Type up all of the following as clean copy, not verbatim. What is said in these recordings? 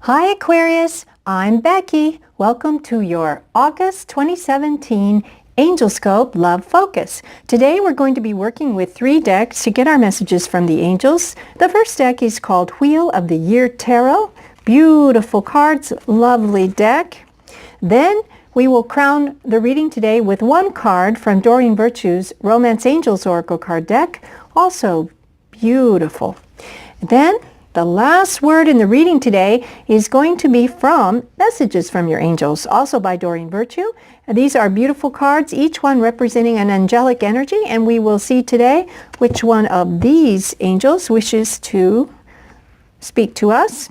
Hi Aquarius, I'm Becky. Welcome to your August 2017 AngelScope Love Focus. Today we're going to be working with 3 decks to get our messages from the angels. The first deck is called Wheel of the Year Tarot. Beautiful cards, lovely deck. Then we will crown the reading today with 1 card from Doreen Virtue's Romance Angels Oracle card deck. Also beautiful. Then the last word in the reading today is going to be from Messages from Your Angels, also by Doreen Virtue. These are beautiful cards, each one representing an angelic energy, and we will see today which one of these angels wishes to speak to us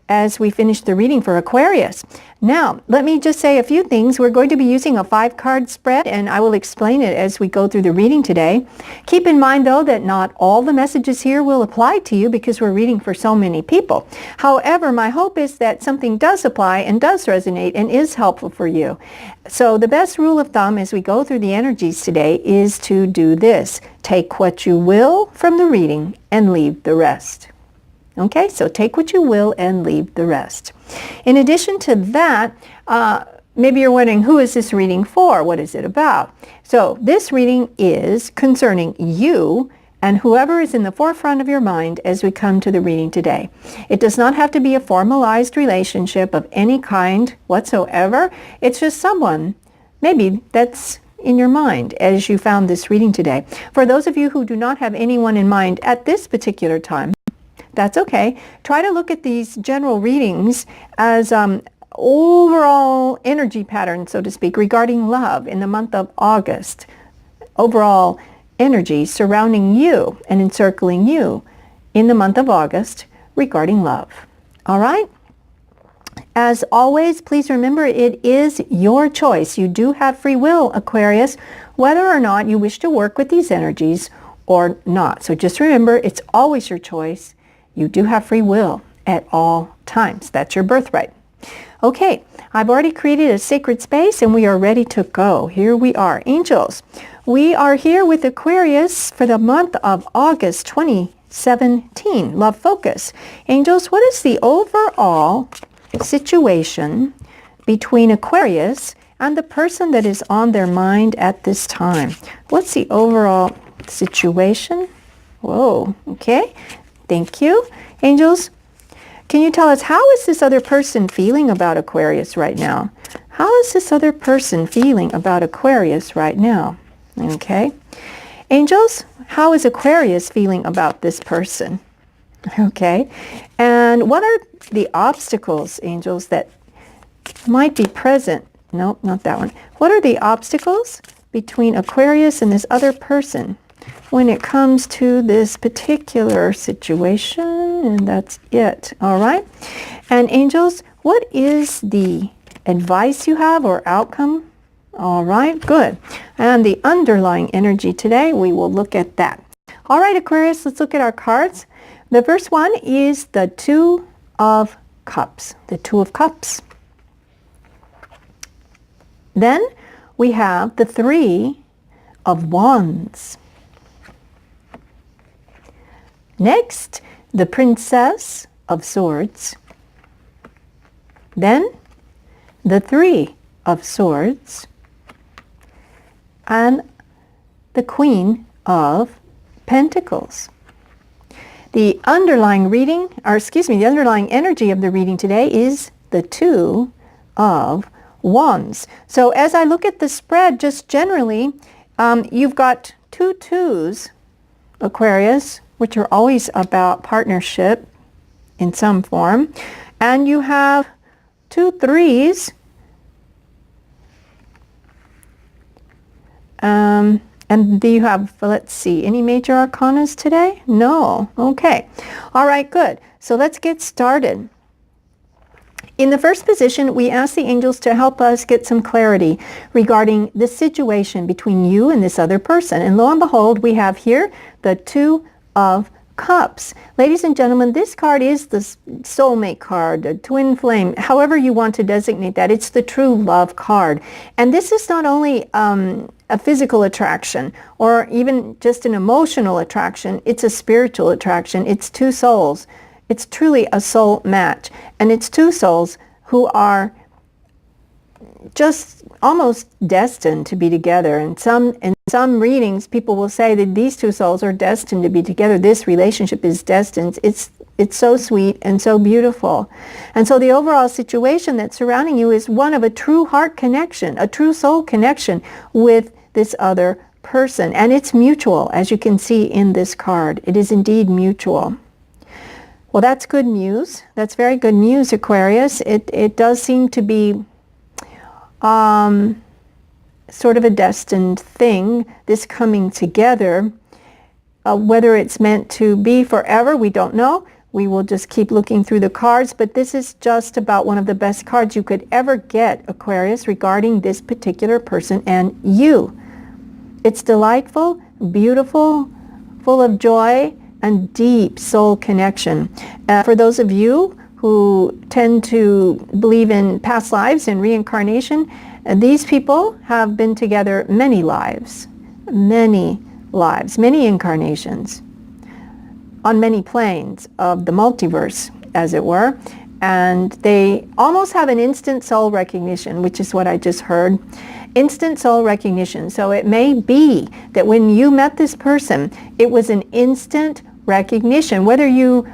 as we finish the reading for Aquarius. Now, let me just say a few things. We're going to be using a 5-card spread, and I will explain it as we go through the reading today. Keep in mind, though, that not all the messages here will apply to you because we're reading for so many people. However, my hope is that something does apply and does resonate and is helpful for you. So the best rule of thumb as we go through the energies today is to do this. Take what you will from the reading and leave the rest. Okay, so take what you will and leave the rest. In addition to that, maybe you're wondering, who is this reading for? What is it about? So this reading is concerning you and whoever is in the forefront of your mind as we come to the reading today. It does not have to be a formalized relationship of any kind whatsoever. It's just someone, maybe that's in your mind as you found this reading today. For those of you who do not have anyone in mind at this particular time, that's okay. Try to look at these general readings as overall energy patterns, so to speak, regarding love in the month of August. Overall energy surrounding you and encircling you in the month of August regarding love. All right? As always, please remember it is your choice. You do have free will, Aquarius, whether or not you wish to work with these energies or not. So just remember, it's always your choice. You do have free will at all times. That's your birthright. Okay, I've already created a sacred space and we are ready to go. Here we are. Angels, we are here with Aquarius for the month of August 2017. Love Focus. Angels, what is the overall situation between Aquarius and the person that is on their mind at this time? What's the overall situation? Whoa, okay. Thank you. Angels, can you tell us, how is this other person feeling about Aquarius right now? How is this other person feeling about Aquarius right now? Okay. Angels, how is Aquarius feeling about this person? Okay. And what are the obstacles, angels, that might be present? Nope, not that one. What are the obstacles between Aquarius and this other person when it comes to this particular situation? And that's it. All right. And angels, what is the advice you have or outcome? All right, good. And the underlying energy today, we will look at that. All right, Aquarius, let's look at our cards. The first one is the 2 of Cups. The 2 of Cups. Then we have the 3 of Wands. Next, the Princess of Swords. Then, the 3 of Swords. And the Queen of Pentacles. The underlying reading, the underlying energy of the reading today is the 2 of Wands. So as I look at the spread, just generally, you've got 2 twos, Aquarius, which are always about partnership in some form. And you have 2 threes. And do you have, let's see, any major arcanas today? No. Okay. All right, good. So let's get started. In the first position, we ask the angels to help us get some clarity regarding the situation between you and this other person. And lo and behold, we have here the 2 of Cups. Ladies and gentlemen, this card is the soulmate card, the twin flame, however you want to designate that. It's the true love card. And this is not only a physical attraction or even just an emotional attraction. It's a spiritual attraction. It's 2 souls It's truly a soul match. And it's two souls who are just almost destined to be together. In some readings, people will say that these two souls are destined to be together. This relationship is destined. It's so sweet and so beautiful. And so the overall situation that's surrounding you is one of a true heart connection, a true soul connection with this other person. And it's mutual, as you can see in this card. It is indeed mutual. Well, that's good news. That's very good news, Aquarius. It does seem to be sort of a destined thing, this coming together. Whether it's meant to be forever, we don't know. We will just keep looking through the cards, but this is just about one of the best cards you could ever get, Aquarius, regarding this particular person and you. It's delightful, beautiful, full of joy, and deep soul connection. For those of you who tend to believe in past lives and reincarnation, these people have been together many lives, many incarnations, on many planes of the multiverse, as it were. And they almost have an instant soul recognition, which is what I just heard. Instant soul recognition. So it may be that when you met this person, it was an instant recognition, whether you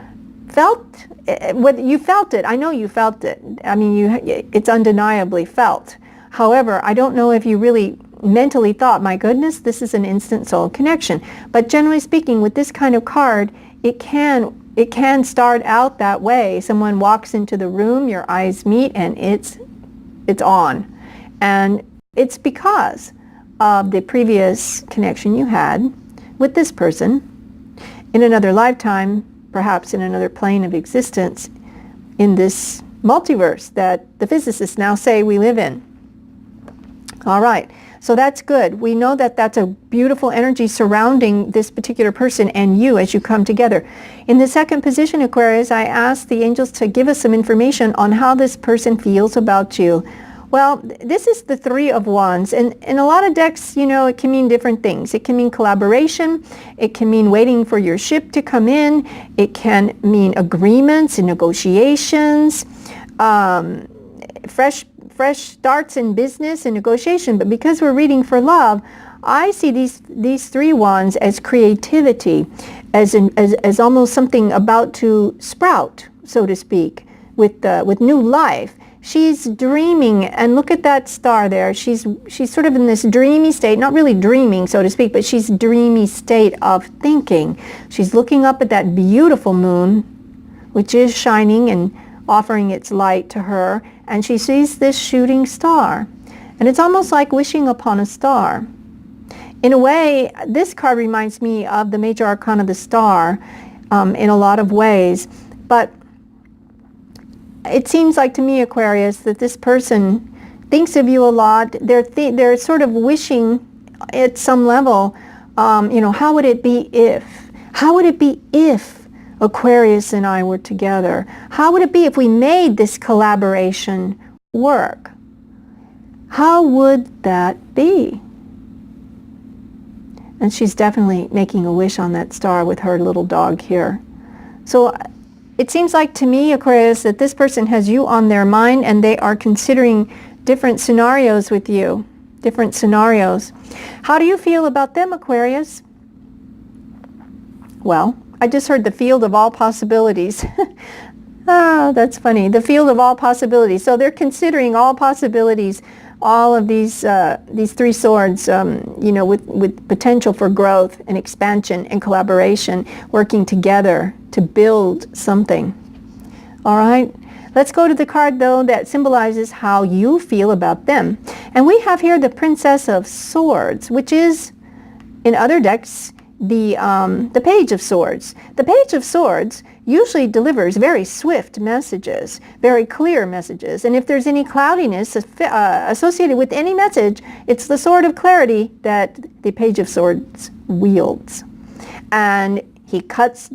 felt it. I know you felt it. I mean, it's undeniably felt. However, I don't know if you really mentally thought, my goodness, this is an instant soul connection. But generally speaking, with this kind of card, it can start out that way. Someone walks into the room, your eyes meet, and it's on. And it's because of the previous connection you had with this person in another lifetime, perhaps in another plane of existence, in this multiverse that the physicists now say we live in. All right, so that's good. We know that that's a beautiful energy surrounding this particular person and you as you come together. In the second position, Aquarius, I asked the angels to give us some information on how this person feels about you. Well, this is the Three of Wands, and in a lot of decks, you know, it can mean different things. It can mean collaboration. It can mean waiting for your ship to come in. It can mean agreements and negotiations, fresh starts in business and negotiation. But because we're reading for love, I see these three wands as creativity, as almost something about to sprout, so to speak, with new life. She's dreaming, and look at that star there. She's sort of in this dreamy state, not really dreaming, so to speak, but she's dreamy state of thinking. She's looking up at that beautiful moon, which is shining and offering its light to her, and she sees this shooting star. And it's almost like wishing upon a star. In a way, this card reminds me of the major arcana of the star in a lot of ways, but it seems like to me, Aquarius, that this person thinks of you a lot. They're sort of wishing at some level, how would it be if? How would it be if Aquarius and I were together? How would it be if we made this collaboration work? How would that be? And she's definitely making a wish on that star with her little dog here. So it seems like to me, Aquarius, that this person has you on their mind and they are considering different scenarios with you. Different scenarios. How do you feel about them, Aquarius? Well, I just heard the field of all possibilities. Ah, that's funny. The field of all possibilities. So they're considering all possibilities, all of these three swords, with potential for growth and expansion and collaboration, working together to build something. All right. Let's go to the card, though, that symbolizes how you feel about them. And we have here the Princess of Swords, which is, in other decks, the Page of Swords. The Page of Swords usually delivers very swift messages, very clear messages. And if there's any cloudiness associated with any message, it's the sword of clarity that the Page of Swords wields. And he cuts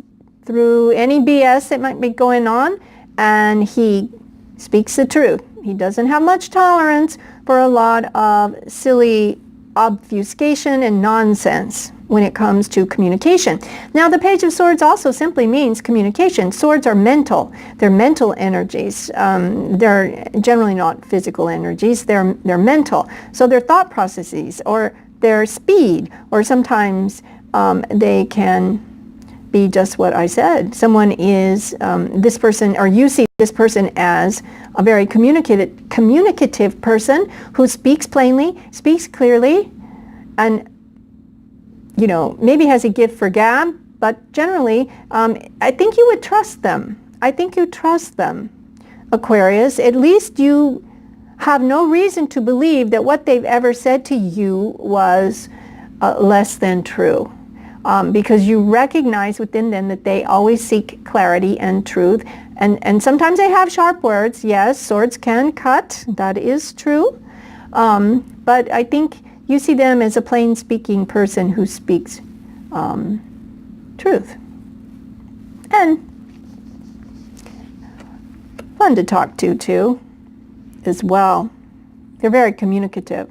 through any BS that might be going on, and he speaks the truth. He doesn't have much tolerance for a lot of silly obfuscation and nonsense. when it comes to communication. Now, the Page of Swords also simply means communication. Swords are mental. They're mental energies. They're generally not physical energies. They're mental. So they're thought processes, or their speed, or sometimes they can be just what I said. Someone is, this person, or you see this person as a very communicative person who speaks plainly, speaks clearly, and maybe has a gift for gab, but generally, I think you would trust them. I think you trust them, Aquarius. At least you have no reason to believe that what they've ever said to you was less than true. Because you recognize within them that they always seek clarity and truth. And sometimes they have sharp words. Yes, swords can cut. That is true. But I think you see them as a plain-speaking person who speaks truth. And fun to talk to, too, as well. They're very communicative.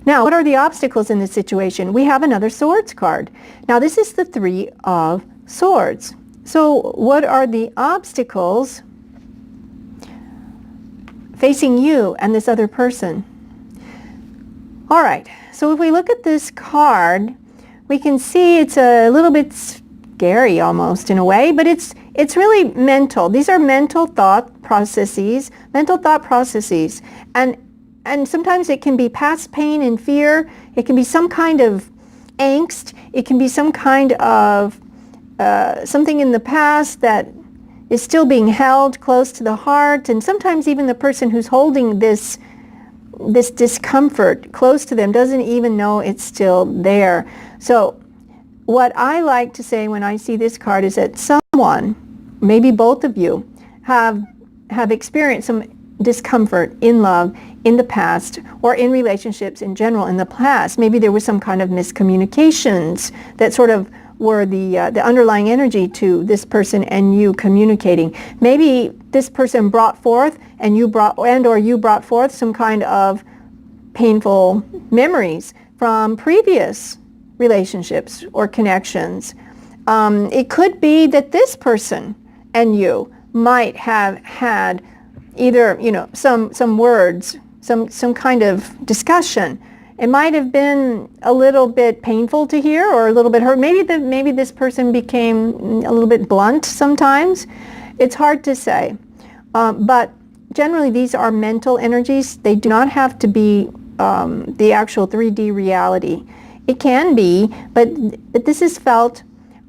Now, what are the obstacles in this situation? We have another Swords card. Now, this is the Three of Swords. So what are the obstacles facing you and this other person? All right, so if we look at this card, we can see it's a little bit scary almost in a way, but it's really mental. These are mental thought processes, and sometimes it can be past pain and fear. It can be some kind of angst. It can be some kind of something in the past that is still being held close to the heart, and sometimes even the person who's holding this discomfort close to them doesn't even know it's still there. So what I like to say when I see this card is that someone, maybe both of you, have experienced some discomfort in love in the past, or in relationships in general in the past. Maybe there was some kind of miscommunications that sort of were the underlying energy to this person and you communicating. Maybe this person brought forth and you brought forth some kind of painful memories from previous relationships or connections. It could be that this person and you might have had either some words, some kind of discussion. It might have been a little bit painful to hear, or a little bit hurt. Maybe this person became a little bit blunt sometimes. It's hard to say. But generally these are mental energies. They do not have to be the actual 3D reality. It can be, but this is felt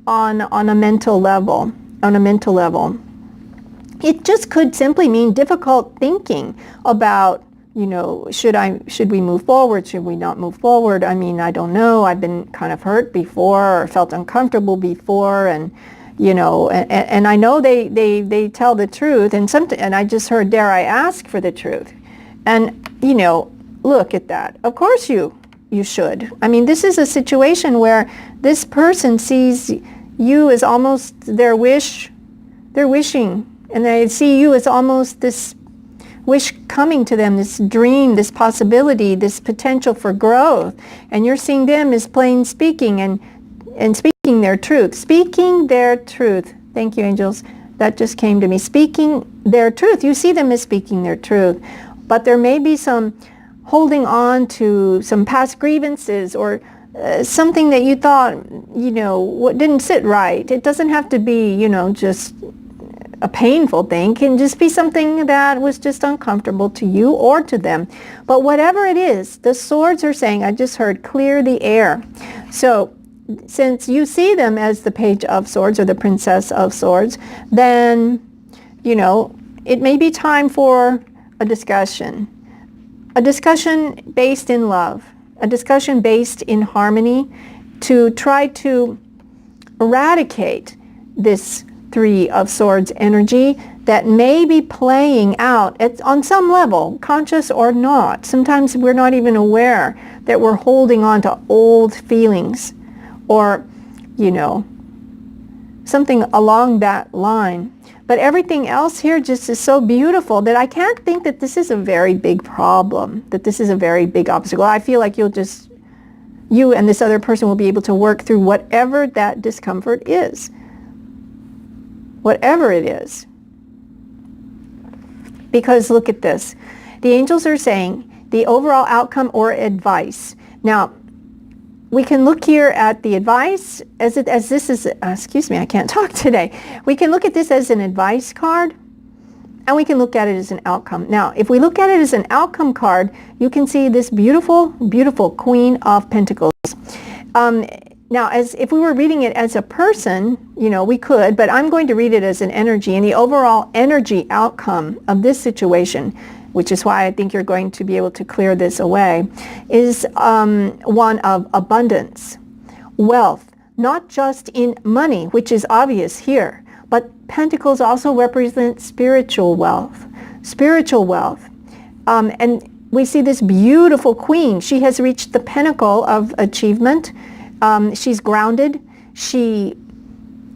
on a mental level. It just could simply mean difficult thinking about, should we move forward? Should we not move forward? I mean, I don't know. I've been kind of hurt before, or felt uncomfortable before, and and I know they tell the truth, and I just heard, dare I ask for the truth? And look at that. Of course you should. I mean, this is a situation where this person sees you as almost they're wishing, and they see you as almost this wish coming to them, this dream, this possibility, this potential for growth. And you're seeing them as plain speaking and speaking their truth. Speaking their truth. Thank you, angels. That just came to me. Speaking their truth. You see them as speaking their truth. But there may be some holding on to some past grievances, or something that you thought, what didn't sit right. It doesn't have to be, just a painful thing. It can just be something that was just uncomfortable to you or to them. But whatever it is, the swords are saying, I just heard, clear the air. So since you see them as the Page of Swords or the Princess of Swords, then, it may be time for a discussion based in love, a discussion based in harmony, to try to eradicate this Three of Swords energy that may be playing out on some level, conscious or not. Sometimes we're not even aware that we're holding on to old feelings, or, something along that line. But everything else here just is so beautiful that I can't think that this is a very big problem, that this is a very big obstacle. I feel like you'll you and this other person will be able to work through whatever that discomfort is. Whatever it is. Because look at this. The angels are saying the overall outcome or advice. Now, we can look here at the advice as this is, excuse me, I can't talk today. We can look at this as an advice card, and we can look at it as an outcome. Now, if we look at it as an outcome card, you can see this beautiful, beautiful Queen of Pentacles. Now, as if we were reading it as a person, you know, we could, but I'm going to read it as an energy, and the overall energy outcome of this situation, which is why I think you're going to be able to clear this away, is one of abundance, wealth, not just in money, which is obvious here, but Pentacles also represent spiritual wealth, and we see this beautiful queen. She has reached the pinnacle of achievement. She's grounded. She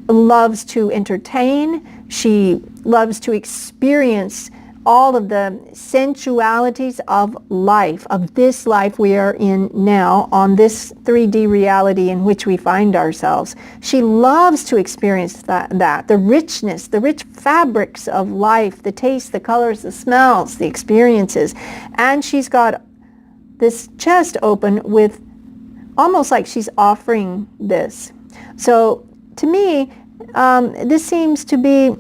loves to entertain. She loves to experience all of the sensualities of life, of this life we are in now, on this 3D reality in which we find ourselves. She loves to experience that, the richness, the rich fabrics of life, the taste, the colors, the smells, the experiences. And she's got this chest open with almost like she's offering this. So to me, this seems to be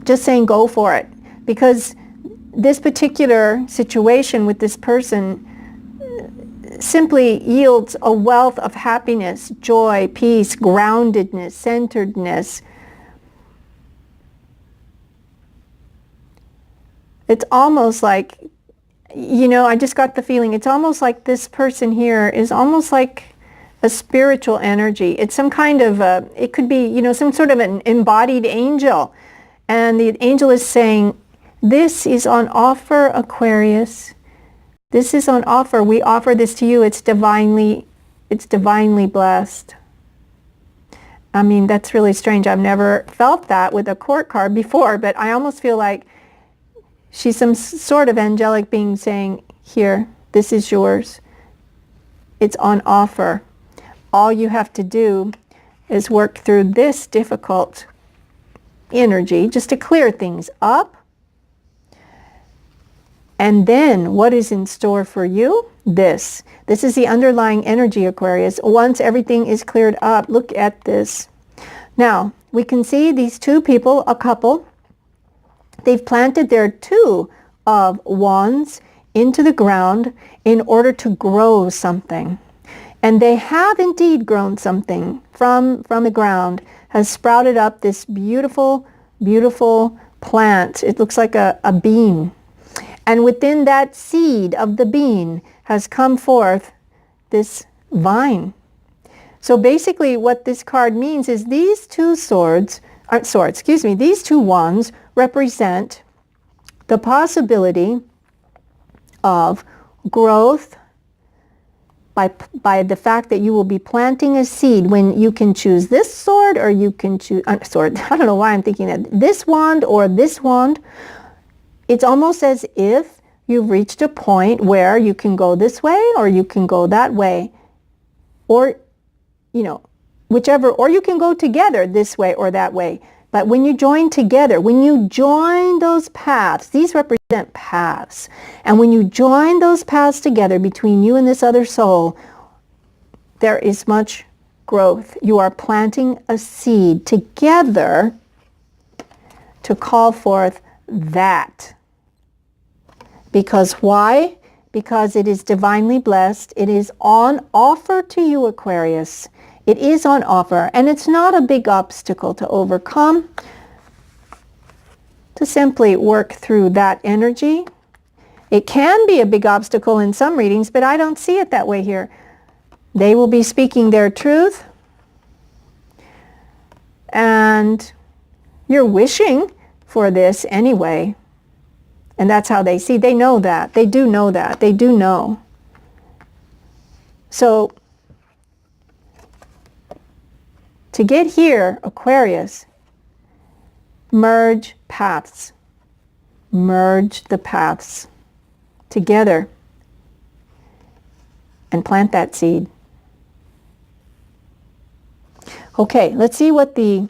just saying go for it, because this particular situation with this person simply yields a wealth of happiness, joy, peace, groundedness, centeredness. It's almost like, you know, I just got the feeling, it's almost like this person here is almost like a spiritual energy. It's some kind of, it could be, you know, some sort of an embodied angel. And the angel is saying, this is on offer, Aquarius. This is on offer. We offer this to you. It's divinely blessed. I mean, that's really strange. I've never felt that with a court card before, but I almost feel like she's some sort of angelic being saying, here, this is yours. It's on offer. All you have to do is work through this difficult energy just to clear things up. And then what is in store for you? This is the underlying energy, Aquarius. Once everything is cleared up, look at this. Now, we can see these two people, a couple, they've planted their Two of Wands into the ground in order to grow something. And they have indeed grown something from the ground, has sprouted up this beautiful, beautiful plant. It looks like a bean. And within that seed of the bean has come forth this vine. So basically what this card means is these two these two wands represent the possibility of growth by the fact that you will be planting a seed when you can choose this sword, or you can choose, sword, I don't know why I'm thinking that, this wand or this wand. It's almost as if you've reached a point where you can go this way or you can go that way, or, you know, whichever, or you can go together this way or that way. But when you join together, when you join those paths, these represent paths. And when you join those paths together between you and this other soul, there is much growth. You are planting a seed together to call forth that. Because why? Because it is divinely blessed. It is on offer to you, Aquarius. It is on offer, and it's not a big obstacle to overcome. To simply work through that energy. It can be a big obstacle in some readings, but I don't see it that way here. They will be speaking their truth, and you're wishing for this anyway. And that's how they see. They know that. They do know that. They do know. So, to get here, Aquarius, merge paths. Merge the paths together. and plant that seed. Okay, let's see what the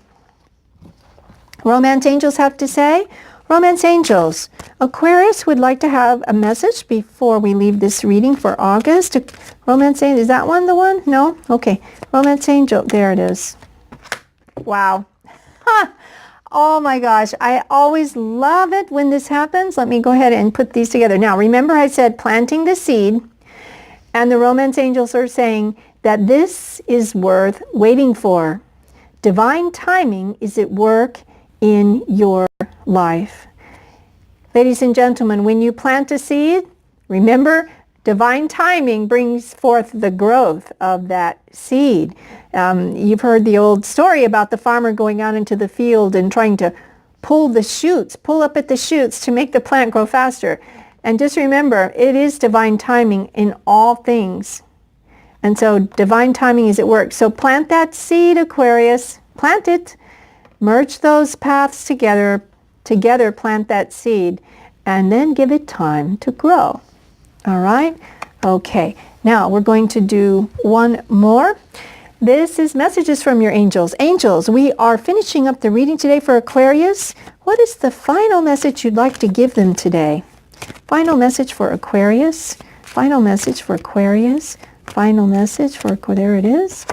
romance angels have to say. Romance angels, Aquarius would like to have a message before we leave this reading for August. Romance angel, is that one the one? No? Okay. Romance angel, there it is. Wow. Huh. Oh my gosh, I always love it when this happens. Let me go ahead and put these together. Now, remember I said planting the seed, and the romance angels are saying that this is worth waiting for. Divine timing is at work in your life. Ladies and gentlemen, when you plant a seed, remember, divine timing brings forth the growth of that seed. You've heard the old story about the farmer going out into the field and trying to pull up at the shoots to make the plant grow faster. And just remember, it is divine timing in all things. And so divine timing is at work. So plant that seed, Aquarius. Plant it. Merge those paths together. Together plant that seed. And then give it time to grow. All right? Okay. Now we're going to do one more. This is messages from your angels. Angels, we are finishing up the reading today for Aquarius. What is the final message you'd like to give them today? Final message for Aquarius. Final message for Aquarius. Final message for, there it is.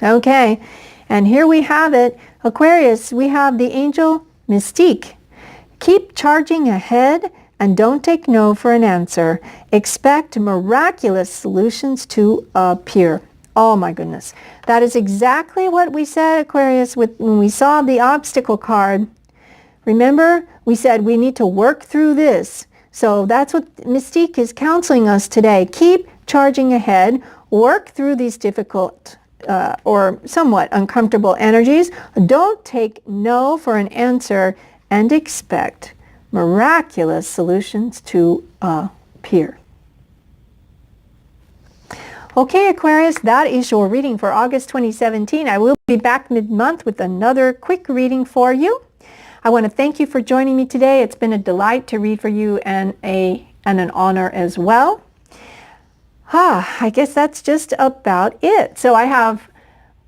Okay, and here we have it. Aquarius, we have the angel Mystique. Keep charging ahead and don't take no for an answer. Expect miraculous solutions to appear. Oh my goodness. That is exactly what we said, Aquarius, when we saw the obstacle card. Remember, we said we need to work through this. So that's what Mystique is counseling us today. Keep charging ahead. Work through these difficult or somewhat uncomfortable energies. Don't take no for an answer and expect miraculous solutions to appear. Okay, Aquarius, that is your reading for August 2017. I will be back mid-month with another quick reading for you. I want to thank you for joining me today. It's been a delight to read for you and an honor as well. I guess that's just about it. So I have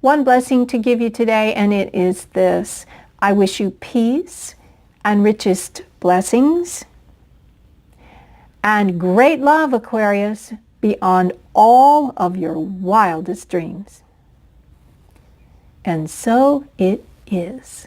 one blessing to give you today, and it is this. I wish you peace and richest blessings and great love, Aquarius, beyond all of your wildest dreams. And so it is.